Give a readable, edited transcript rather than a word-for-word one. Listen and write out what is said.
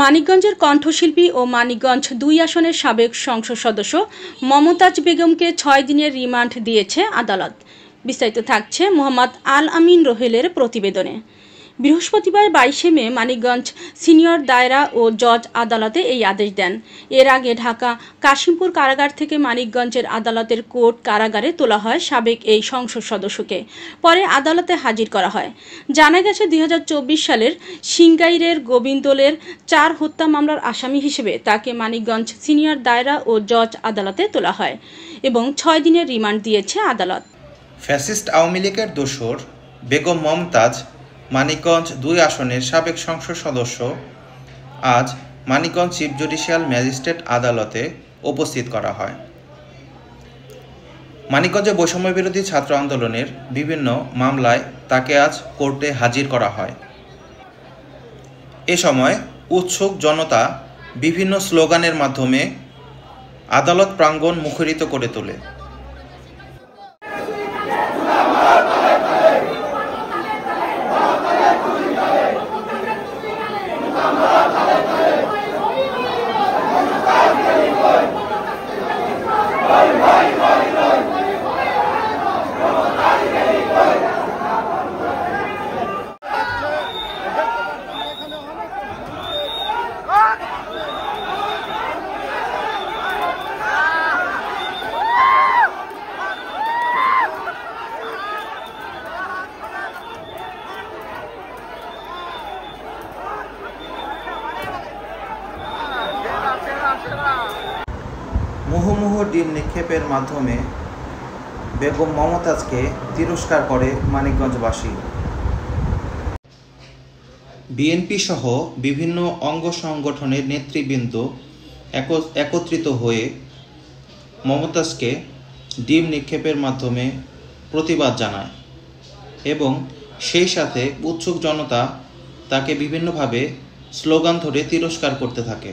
মানিকগঞ্জের কণ্ঠশিল্পী ও মানিকগঞ্জ ২ আসনের সাবেক সংসদ সদস্য মমতাজ বেগমকে ৬ দিনের রিমান্ড দিয়েছে আদালত। বিস্তারিত থাকছে মোহাম্মদ আল আমিন রোহেলের প্রতিবেদনে। বৃহস্পতিবার ২২শে মে মানিকগঞ্জ সিনিয়র দায়রা ও জজ আদালতে এই আদেশ দেন। এর আগে ঢাকা কাশিমপুর কারাগার থেকে মানিকগঞ্জের আদালতের কোর্ট কারাগারে তোলা হয় সাবেক এই সংসদ সদস্যকে। পরে আদালতে হাজির করা হয়। জানা গেছে ২০২৪ সালের সিংগাইরের গোবিন্দলের ৪ হত্যা মামলার আসামি হিসেবে তাকে মানিকগঞ্জ সিনিয়র দায়রা ও জজ আদালতে তোলা হয় এবং ৬ দিনের রিমান্ড দিয়েছে আদালত। ফ্যাসিস্ট আওয়ামী লীগের দোসর বেগম মমতাজ মানিকগঞ্জ ২ আসনের সাবেক সংসদ সদস্য আজ মানিকগঞ্জ চিফ জুডিশিয়াল ম্যাজিস্ট্রেট আদালতে উপস্থিত করা হয়। মানিকগঞ্জে বৈষম্য বিরোধী ছাত্র আন্দোলনের বিভিন্ন মামলায় তাকে আজ কোর্টে হাজির করা হয়। এ সময় উৎসুক জনতা বিভিন্ন স্লোগানের মাধ্যমে আদালত প্রাঙ্গণ মুখরিত করে তোলে। মুহুর্মুহু ডিম নিক্ষেপের মাধ্যমে বেগম মমতাজকে তিরস্কার করে মানিকগঞ্জবাসী। বিএনপি সহ বিভিন্ন অঙ্গ সংগঠনের নেতৃবৃন্দ একত্রিত হয়ে মমতাজকে ডিম নিক্ষেপের মাধ্যমে প্রতিবাদ জানায় এবং সেই সাথে উৎসুক জনতা তাকে বিভিন্নভাবে স্লোগান ধরে তিরস্কার করতে থাকে।